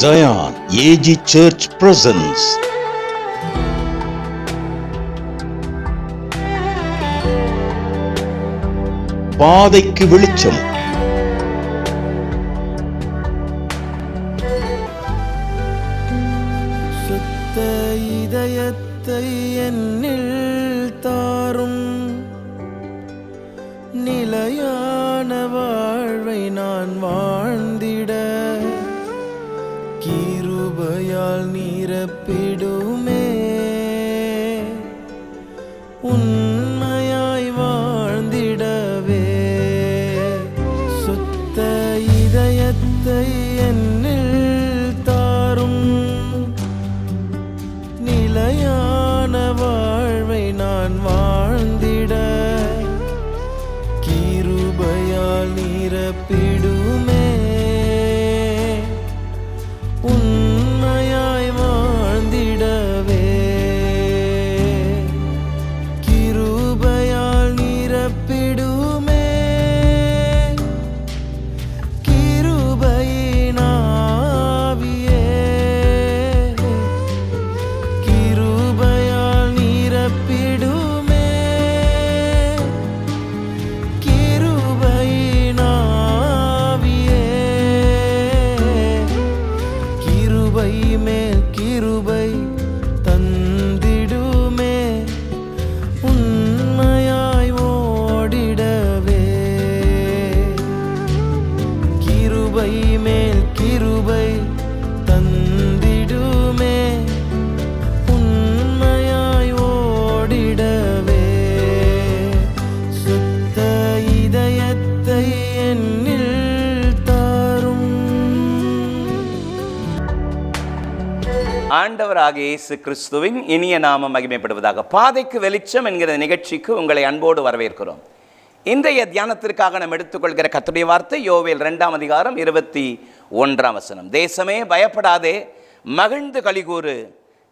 Zion AG Church presents பாதைக்கு வெளிச்சம். சுத்த இதயத்தை என்னில் தாரும், நிலையான வாழ்வை நான் வாழ்ந்திட கிருபையால் நிரப்பிடுமே. உண்மையாய் வாழ்ந்திடவே சுத்த இதயத்தை என்னில் தாரும், நிலையான வாழ்வை நான் வாழ்ந்திட கிருபையால் நிரப்பிடுமே. உண்மையாய் வாழ்ந்திடவே கிருபையால் நிரப்பிடுமே. கிருபையின் ஆவியே கிருபையால் நிரப்பிடுமே. கிருபையின் ஆவியே கிருபை மேல் கிருபை தந்திடுமே. உண்மையாய் ஓடிடவே கிருபை மேல் கிருபை தந்திடுமே. உண்மையாய் ஓடிடவே சுத்த இதயத்தை என்னில் தாரும். ஆண்டவராகிய இயேசு கிறிஸ்துவின் இனிய நாமம் மகிமைப்படுவதாக. பாதைக்கு வெளிச்சம் என்கிற நிகழ்ச்சிக்கு உங்களை அன்போடு வரவேற்கிறோம். இன்றைய தியானத்திற்காக நாம் எடுத்துக்கொள்கிற கர்த்தருடைய வார்த்தை யோவேல் 2 அதிகாரம் 21 தேசமே பயப்படாதே, மகிழ்ந்து களிகூறு,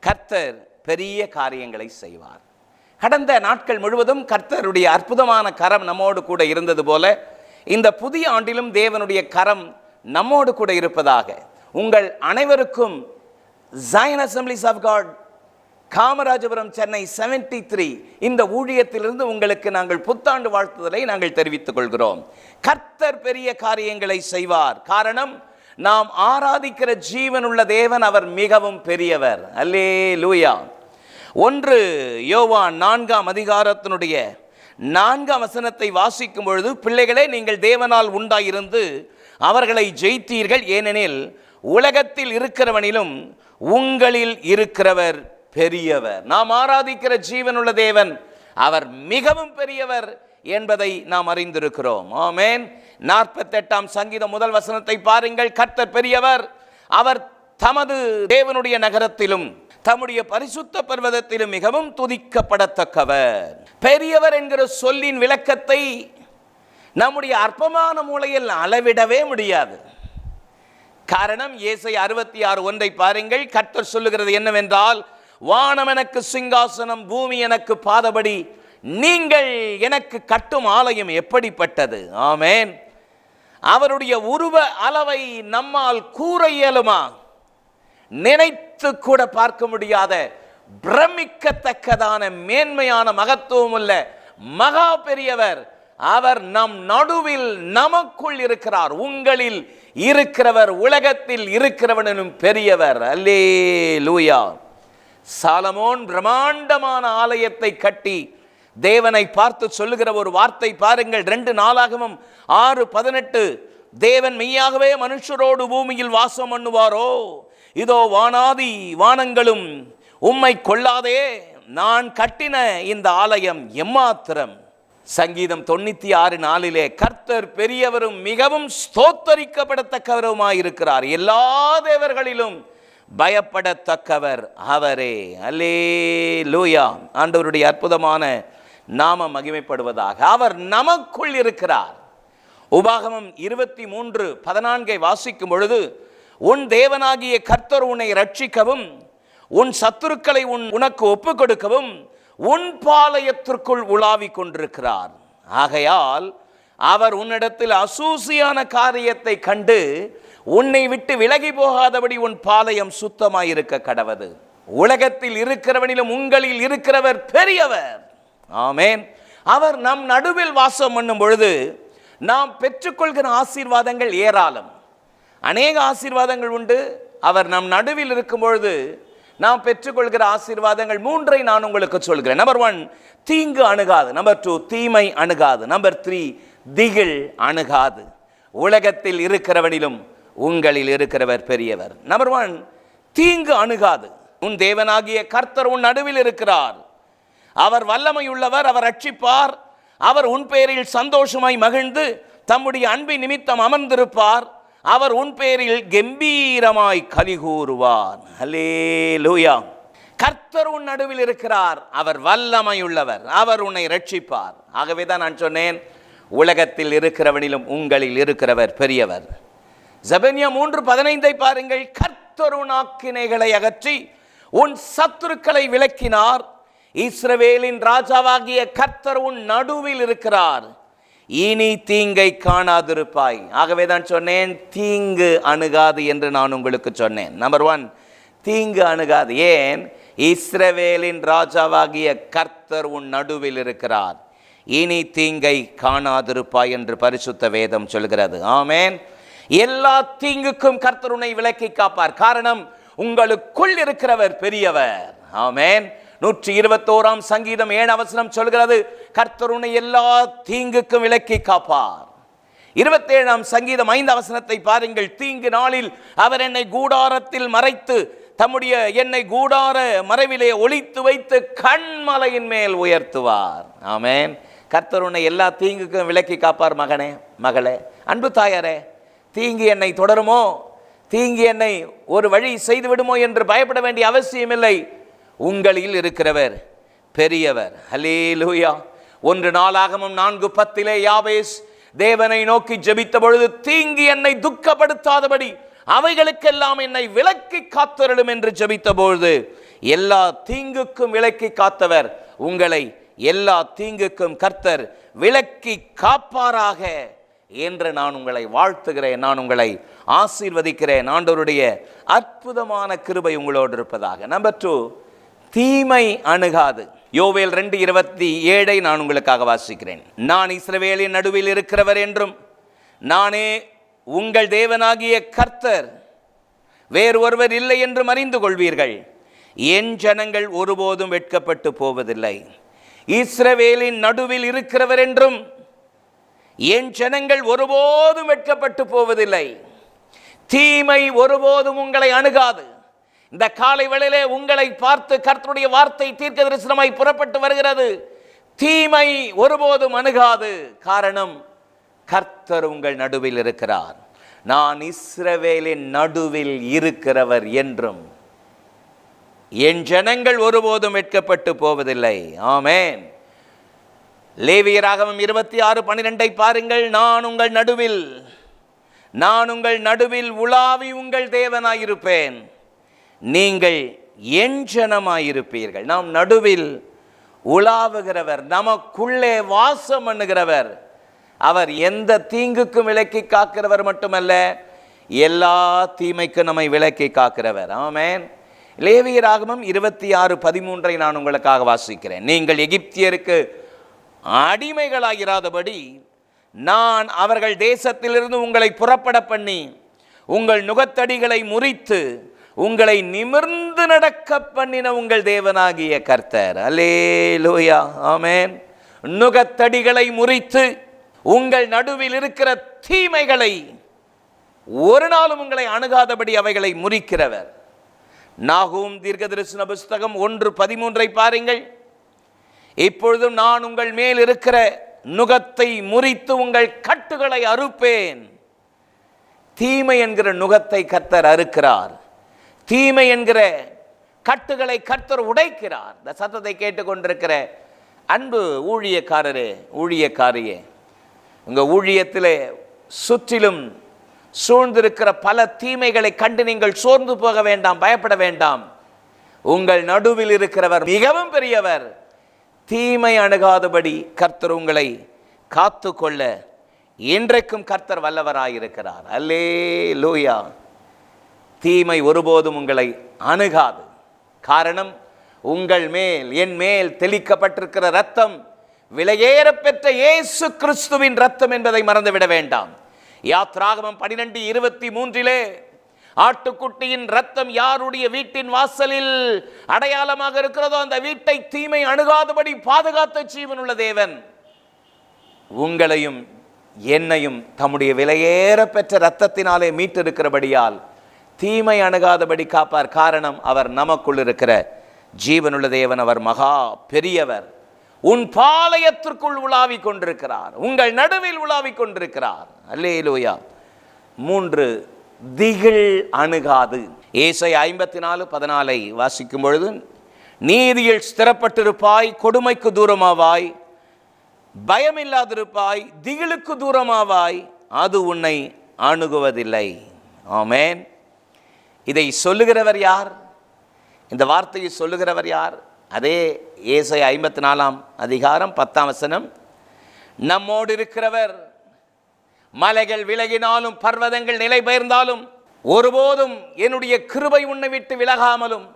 கர்த்தர் பெரிய காரியங்களை செய்வார். கடந்த நாட்கள் முழுவதும் கர்த்தருடைய அற்புதமான கரம் நம்மோடு கூட இருந்தது போல இந்த புதிய ஆண்டிலும் தேவனுடைய கரம் நம்மோடு கூட இருப்பதாக உங்கள் அனைவருக்கும் Zion Assemblies of God Kamarajapuram Chennai 73 இந்த ஊழியத்திலிருந்து உங்களுக்கு நாங்கள் புத்தாண்டு வாழ்த்துதலை நாங்கள் தெரிவித்துக் கொள்கிறோம். கர்த்தர் பெரிய காரியங்களை செய்வார். காரணம், நாம் ஆராதிக்கிற ஜீவனுள்ள தேவன் அவர் மிகவும் பெரியவர். அல்லேலூயா. 1 யோவான் 4 அதிகாரத்தினுடைய 4 வாசிக்கும் பொழுது, பிள்ளைகளே, நீங்கள் தேவனால் உண்டாயிருந்து அவர்களை ஜெயித்தீர்கள், ஏனெனில் உலகத்தில் இருக்கிறவனிலும் உங்களில் இருக்கிறவர் பெரியவர். நாம் ஆராதிக்கிற ஜீவனுள்ள தேவன் அவர் மிகவும் பெரியவர் என்பதை நாம் அறிந்திருக்கிறோம். ஆமென். 48 சங்கீதம் 1 பாருங்கள். கர்த்தர் பெரியவர், அவர் தமது தேவனுடைய நகரத்திலும் தம்முடைய பரிசுத்த பர்வதத்திலும் மிகவும் துதிக்கப்படத்தக்கவர். பெரியவர் என்கிற சொல்லின் விளக்கத்தை நம்முடைய அற்பமான மூளையில் அளவிடவே முடியாது. காரணம், ஏசாயா 66:1 பாருங்கள். கர்த்தர் சொல்லுகிறது என்னவென்றால், வானம் எனக்கு சிங்காசனம், பூமி எனக்கு பாதபடி, நீங்கள் எனக்கு கட்டும் ஆலயம் எப்படிப்பட்டது. ஆமென். அவருடைய உருவ அளவை நம்மால் கூற இயலுமா? நினைத்து கூட பார்க்க முடியாத பிரமிக்கத்தக்கதான மேன்மையான மகத்துவம் உள்ள மகா பெரியவர். அவர் நம் நடுவில் நமக்குள் இருக்கிறார். உங்களில் இருக்கிறவர் உலகத்தில் இருக்கிறவனும் பெரியவர். அல்லேலூயா. சாலமோன் பிரம்மாண்டமான ஆலயத்தை கட்டி தேவனை பார்த்து சொல்லுகிற ஒரு வார்த்தை பாருங்கள். 2 நாளாகமம் 6:18 தேவன் மெய்யாகவே மனுஷரோடு பூமியில் வாசம் பண்ணுவாரோ? இதோ வானாதி வானங்களும் உம்மை கொள்ளாதே, நான் கட்டின இந்த ஆலயம் எம்மாத்திரம். சங்கீதம் 96:4 கர்த்தர் பெரியவரும் மிகவும் ஸ்தோத்தரிக்கப்படத்தக்கவருமாயிருக்கிறார், எல்லா தேவர்களிலும் பயப்படத்தக்கவர் அவரே. அல்லேலூயா. ஆண்டவருடைய அற்புதமான நாமம் மகிமைப்படுவதாக. அவர் நமக்குள் இருக்கிறார். உபாகமம் 23:14 வாசிக்கும் பொழுது, உன் தேவனாகிய கர்த்தர் உன்னை ரட்சிக்கவும் உன் சத்துருக்களை உனக்கு ஒப்புக் கொடுக்கவும் உன் பாளையத்திற்குள் உலாவிக் கொண்டிருக்கிறார். ஆகையால் அவர் உன்னிடத்தில் அசூசியான காரியத்தை கண்டு உன்னை விட்டு விலகி போகாதபடி உன் பாளையம் சுத்தமாயிருக்க கடவது. உலகத்தில் இருக்கிறவனிலும் உங்களில் இருக்கிறவர் பெரியவர். ஆமென். அவர் நம் நடுவில் வாசம் பண்ணும் பொழுது நாம் பெற்றுக்கொள்கிற ஆசீர்வாதங்கள் ஏராளம். அநேக ஆசீர்வாதங்கள் உண்டு. அவர் நம் நடுவில் இருக்கும் பொழுது நாம் பெற்றுக்கொள்கிற ஆசீர்வாதங்கள் 3 நான் உங்களுக்கு சொல்கிறேன். நம்பர் 1, தீங்கு அணுகாது. நம்பர் 2, தீமை அணுகாது. நம்பர் 3, திகில் அணுகாது. உலகத்தில் இருக்கிறவனிலும் உங்களில் இருக்கிறவர் பெரியவர். நம்பர் 1, தீங்கு அணுகாது. உன் தேவனாகிய கர்த்தர் உன் நடுவில் இருக்கிறார். அவர் வல்லமையுள்ளவர், அவர் ரட்சிப்பார். அவர் உன் பேரில் சந்தோஷமாய் மகிழ்ந்து தம்முடைய அன்பின் நிமித்தம் அமர்ந்திருப்பார். அவர் உன் பேரில் கம்பீரமாய் கலிகூறுவார். அல்லேலூயா. கர்த்தர் உன் நடுவில் இருக்கிறார். அவர் வல்லமையுள்ளவர், அவர் உன்னை ரட்சிப்பார். ஆகவே தான் நான் சொன்னேன், உலகத்தில் இருக்கிறவனிலும் உங்களில் இருக்கிறவர் பெரியவர். செபனியா 3:15 பாருங்கள். கர்த்தர் உன் ஆக்கினைகளை அகற்றி உன் சத்துருக்களை விலக்கினார். இஸ்ரவேலின் ராஜாவாகிய கர்த்தர் உன் நடுவில் இருக்கிறார். இனி தீங்கை காணாதிருப்பாய். ஆகவே தான் சொன்னேன், தீங்கு அணுகாது என்று நான் உங்களுக்கு சொன்னேன். நம்பர் 1, தீங்கு அணுகாது. ஏன்? இஸ்ரவேலின் ராஜாவாகிய கர்த்தர் உன் நடுவில் இருக்கிறார். இனி தீங்கை காணாதிருப்பாய் என்று பரிசுத்த வேதம் சொல்கிறது. ஆமென். எல்லா தீங்குக்கும் கர்த்தர் உன்னை விலக்கி காப்பார். காரணம், உங்களுக்குள் இருக்கிறவர் பெரியவர். ஆமென். 121 சங்கீதம் 7 சொல்கிறது, கர்த்தர் உன்னை எல்லா தீங்குக்கும் விலக்கி காப்பார். 27 சங்கீதம் 5 பாருங்கள். தீங்கு நாளில் அவர் என்னை கூடாரத்தில் மறைத்து தம்முடைய என்னை கூடார மறைவிலே ஒளித்து வைத்து கண்மலையின் மேல் உயர்த்துவார். ஆமென். கர்த்தர் உன்னை எல்லா தீங்குக்கும் விலக்கி காப்பார். மகனே, மகளே, அன்பு தாயாரே, தீங்கு என்னை தொடருமோ, தீங்கு என்னை ஒரு வழி செய்து விடுமோ என்று பயப்பட வேண்டிய அவசியமில்லை. உங்களில் இருக்கிறவர் பெரியவர். அல்லேலூயா. 1 நாளாகமம் 4:10 யாபேஸ் தேவனை நோக்கி ஜெபித்த பொழுது, தீங்கு என்னை துக்கப்படுத்தாதபடி அவைகளுக்கெல்லாம் என்னை விலக்கி காத்தருளும் என்று ஜெபித்த பொழுது, எல்லா தீங்குக்கும் விலக்கி காத்தவர் உங்களை எல்லா தீங்குக்கும் கர்த்தர் விலக்கி காப்பாராக என்று நான் உங்களை வாழ்த்துகிறேன். நான் உங்களை ஆசீர்வதிக்கிறேன். ஆண்டவருடைய அற்புதமான கிருபை உங்களோடு இருப்பதாக. நம்பர் 2, தீமை அணுகாது. யோவேல் 2:27 நான் உங்களுக்காக வாசிக்கிறேன். நான் இஸ்ரவேலின் நடுவில் இருக்கிறவர் என்றும் நானே உங்கள் தேவனாகிய கர்த்தர், வேறு ஒருவர் இல்லை என்றும் அறிந்து கொள்வீர்கள். என் ஜனங்கள் ஒருபோதும் வெட்கப்பட்டு போவதில்லை. இஸ்ரவேலின் நடுவில் இருக்கிறவர் என்றும் என் ஜனங்கள் ஒருபோதும் வெட்கப்பட்டு போவதில்லை. தீமை ஒருபோதும் உங்களை அணுகாது. இந்த காலை வேளையிலே உங்களை பார்த்து கர்த்தருடைய வார்த்தை தீர்க்க தரிசனமாய் புறப்பட்டு வருகிறது. தீமை ஒருபோதும் அணுகாது. காரணம், கர்த்தர் உங்கள் நடுவில் இருக்கிறார். நான் இஸ்ரவேலின் நடுவில் இருக்கிறவர் என்றும் என் ஜனங்கள் ஒருபோதும் வெட்கப்பட்டு போவதில்லை. ஆமென். லேவியராகமம் 26:12 பாருங்கள். நான் உங்கள் நடுவில் உலாவி உங்கள் தேவனாயிருப்பேன், நீங்கள் என் ஜனமாயிருப்பீர்கள். நாம் நடுவில் உலாவுகிறவர், நமக்குள்ளே வாசம் பண்ணுகிறவர். அவர் எந்த தீங்குக்கும் விலக்கி காக்கிறவர் மட்டுமல்ல, எல்லா தீமைக்கும் நம்மை விலக்கி காக்கிறவர். ஆமென். லேவியராகமம் 26:13 நான் உங்களுக்காக வாசிக்கிறேன். நீங்கள் எகிப்தியருக்கு அடிமைகளாயிராதபடி நான் அவர்கள் தேசத்திலிருந்து உங்களை புறப்பட பண்ணி உங்கள் நுகத்தடிகளை முறித்து உங்களை நிமிர்ந்து நடக்க பண்ணின உங்கள் தேவனாகிய கர்த்தர். அல்லேலூயா. ஆமென். நுகத்தடிகளை முறித்து உங்கள் நடுவில் இருக்கிற தீமைகளை ஒரு நாளும் உங்களை அணுகாதபடி அவைகளை முறிக்கிறவர். நாகூம் தீர்க்கதரிசன புஸ்தகம் 1:13 பாருங்கள். இப்பொழுதும் நான் உங்கள் மேல் இருக்கிற நுகத்தை முறித்து உங்கள் கட்டுகளை அறுப்பேன். தீமை என்கிற நுகத்தை கர்த்தர் அறுக்கிறார். தீமை என்கிற கட்டுகளை கர்த்தர் உடைக்கிறார். இந்த சத்தத்தை கேட்டுக்கொண்டிருக்கிற அன்பு ஊழியக்காரரே, ஊழியக்காரியே, உங்கள் ஊழியத்திலே சுற்றிலும் சூழ்ந்திருக்கிற பல தீமைகளை கண்டு நீங்கள் சோர்ந்து போக வேண்டாம், பயப்பட வேண்டாம். உங்கள் நடுவில் இருக்கிறவர் மிகவும் பெரியவர். தீமை அணுகாதபடி கர்த்தர் உங்களை காத்து கொள்ள இன்றைக்கும் கர்த்தர் வல்லவராயிருக்கிறார். அல்லேலூயா. தீமை ஒருபோதும் உங்களை அணுகாது. காரணம், உங்கள் மேல் என் மேல் தெளிக்கப்பட்டிருக்கிற இரத்தம் விலையேற பெற்ற இயேசு கிறிஸ்துவின் இரத்தம் என்பதை மறந்துவிட வேண்டாம். யாத்ராகமம் 12:23 ஆட்டுக்குட்டியின் இரத்தம் யாருடைய வீட்டின் வாசலில் அடையாளமாக இருக்கிறதோ அந்த வீட்டை தீமை அணுகாதபடி பாதுகாத்த ஜீவனுள்ள தேவன் உங்களையும் என்னையும் தம்முடைய விலையேற பெற்ற இரத்தத்தினாலே மீட்டிருக்கிறபடியால் தீமை அணுகாதபடி காப்பார். காரணம், அவர் நமக்குள் இருக்கிற ஜீவனுள்ள தேவன். அவர் மகா பெரியவர். உன் பாளையத்திற்குள் உலாவிக் கொண்டிருக்கிறார். உங்கள் நடுவில் உலாவிக் கொண்டிருக்கிறார். அல்லேலூயா. 3, திகில் அணுகாது. ஏசாயா 54:14 வாசிக்கும் பொழுது, நீதியில் ஸ்திரப்பட்டிருப்பாய், கொடுமைக்கு தூரமாவாய், பயமில்லாதிருப்பாய், திகிலுக்கு தூரமாவாய், அது உன்னை அணுகுவதில்லை. ஆமென். இதை சொல்லுகிறவர் யார்? இந்த வார்த்தையை சொல்லுகிறவர் யார்? அதே ஏசாயா 54:10 நம்மோடு இருக்கிறவர். மலைகள் விலகினாலும் பர்வதங்கள் நிலை பெயர்ந்தாலும் ஒருபோதும் என்னுடைய கிருபை உன்னை விட்டு விலகாமலும்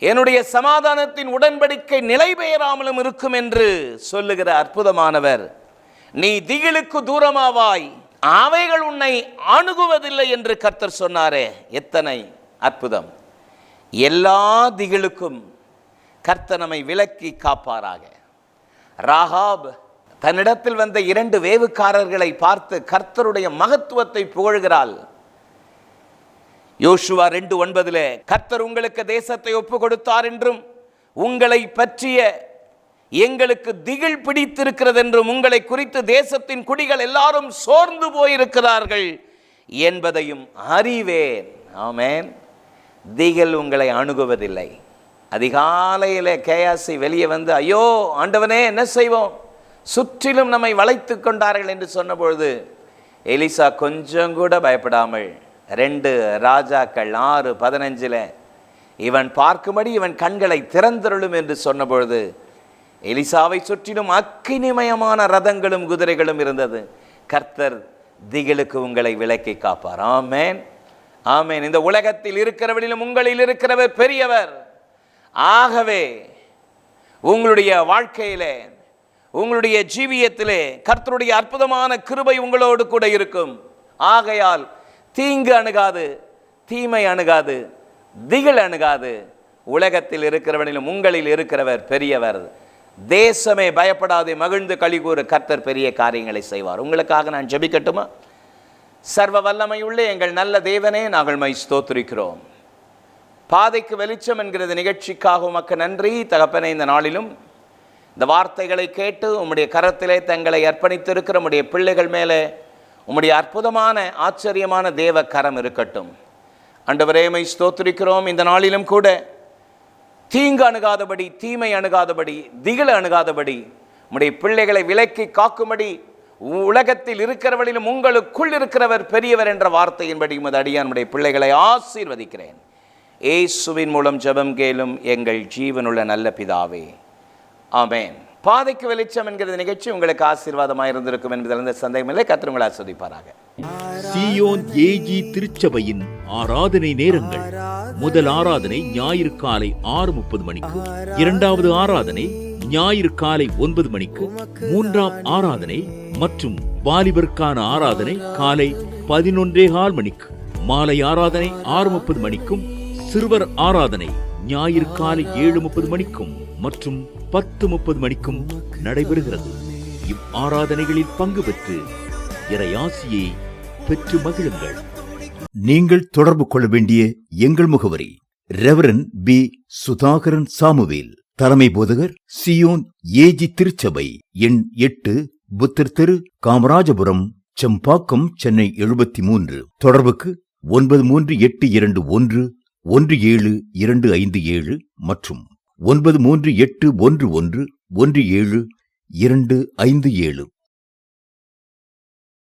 என்னுடைய சமாதானத்தின் உடன்படிக்கை நிலை பெயராமலும் இருக்கும் என்று சொல்லுகிற அற்புதமானவர். நீ திகிலுக்கு தூரமாவாய், அவைகள் உன்னை அணுகுவதில்லை என்று கர்த்தர் சொன்னாரே, எத்தனை அற்புதம்! எல்லா திகிலுக்கும் கர்த்தர் நம்மை விலக்கி காப்பாராக. ராகாப் தன்னிடத்தில் வந்த 2 வேவுக்காரர்களை பார்த்து கர்த்தருடைய மகத்துவத்தை புகழ்கிறாள். யோசுவா 2:9 கர்த்தர் உங்களுக்கு தேசத்தை ஒப்பு கொடுத்தார் என்றும் உங்களை பற்றிய எங்களுக்கு திகில் பிடித்திருக்கிறது என்றும் உங்களை குறித்து தேசத்தின் குடிகள் எல்லாரும் சோர்ந்து போயிருக்கிறார்கள் என்பதையும் அறிவேன். ஆமென். திகில் உங்களை அணுகுவதில்லை. அதிகாலையில் கேயாசி வெளியே வந்து, ஐயோ ஆண்டவனே என்ன செய்வோம், சுற்றிலும் நம்மை வளைத்து கொண்டார்கள் என்று சொன்னபொழுது எலிசா கொஞ்சம் கூட பயப்படாமல் 2 ராஜாக்கள் 6:15 இவன் பார்க்கும்படி இவன் கண்களை திறந்தருளும் என்று சொன்னபொழுது எலிசாவை சுற்றிலும் அக்கினிமயமான ரதங்களும் குதிரைகளும் இருந்தது. கர்த்தர் திகிலுக்கு உங்களை விலக்கி காப்பார். ஆமென், ஆமென். இந்த உலகத்தில் இருக்கிறவரிலும் உங்களில் இருக்கிறவர் பெரியவர். ஆகவே உங்களுடைய வாழ்க்கையிலே, உங்களுடைய ஜீவியத்திலே கர்த்தருடைய அற்புதமான கிருபை உங்களோடு கூட இருக்கும். ஆகையால் தீங்கு அணுகாது, தீமை அணுகாது, திகில் அணுகாது. உலகத்தில் இருக்கிறவனிலும் உங்களில் இருக்கிறவர் பெரியவர். தேசமே பயப்படாது, மகிழ்ந்து களிகூறு, கர்த்தர் பெரிய காரியங்களை செய்வார். உங்களுக்காக நான் ஜெபிக்கட்டுமா? சர்வ வல்லமையுள்ள எங்கள் நல்ல தேவனே, நாங்கள் மை ஸ்தோத்திரிக்கிறோம். பாதைக்கு வெளிச்சம் என்கிறது நிகழ்ச்சிக்காக உமக்கு நன்றி தகப்பனே. இந்த நாளிலும் இந்த வார்த்தைகளை கேட்டு உம்முடைய கரத்திலே தங்களை அர்ப்பணித்திருக்கிற உம்முடைய பிள்ளைகள் மேலே உம்முடைய அற்புதமான ஆச்சரியமான தேவ கரம் இருக்கட்டும். ஆண்டவரே மை ஸ்தோத்திரிக்கிறோம். இந்த நாளிலும் கூட தீங்கு அணுகாதபடி, தீமை அணுகாதபடி, திகில் அணுகாதபடி உம்முடைய பிள்ளைகளை விலக்கி காக்கும்படி உலகத்தில் இருக்கிறவர்களிலும் உங்களுக்குள் இருக்கிறவர் பெரியவர் என்ற வார்த்தையின்படி உமது அடியான் உம்முடைய பிள்ளைகளை ஆசீர்வதிக்கிறேன். இயேசுவின் மூலம் ஜெபம் கேளும் எங்கள் ஜீவனுள்ள நல்ல பிதாவே, ஆமென். பாதைக்கு வெளிச்சம் என்கிற நிகழ்ச்சி உங்களுக்கு ஆசீர்வாதமாக இருந்திருக்கும் என்பதில் எந்த சந்தேகமில்லை. கர்த்தர் உங்களை ஆசீர்வதிப்பாராக. சீயோன் ஏஜி திருச்சபையின் ஆராதனை நேரங்கள்: முதல் ஆராதனை ஞாயிறு காலை 6:30 மணிக்கு, 2வது ஆராதனை ஞாயிறு காலை 9 மணிக்கு, 3ஆம் ஆராதனை மற்றும் வாலிபருக்கான ஆராதனை காலை 11:15 மணிக்கு, மாலை ஆராதனை 6:30 மணிக்கும், சிறுவர் ஆராதனை ஞாயிறு காலை 7:30 மணிக்கும் மற்றும் 10:30 மணிக்கும் நடைபெறுகிறது. இவ் ஆராதனைகளில் பங்கு பெற்று இறையாசியை பெற்று மகிழுங்கள். நீங்கள் தொடர்பு கொள்ள வேண்டிய எங்கள் முகவரி: ரெவரண்ட் பி. சுதாகரன் சாமுவேல், தலைமை போதகர், சியோன் ஏஜி திருச்சபை, எண் 8, புத்தர் தெரு, காமராஜபுரம், செம்பாக்கம், சென்னை 73. தொடர்புக்கு 9382111727 மற்றும் 9381111727.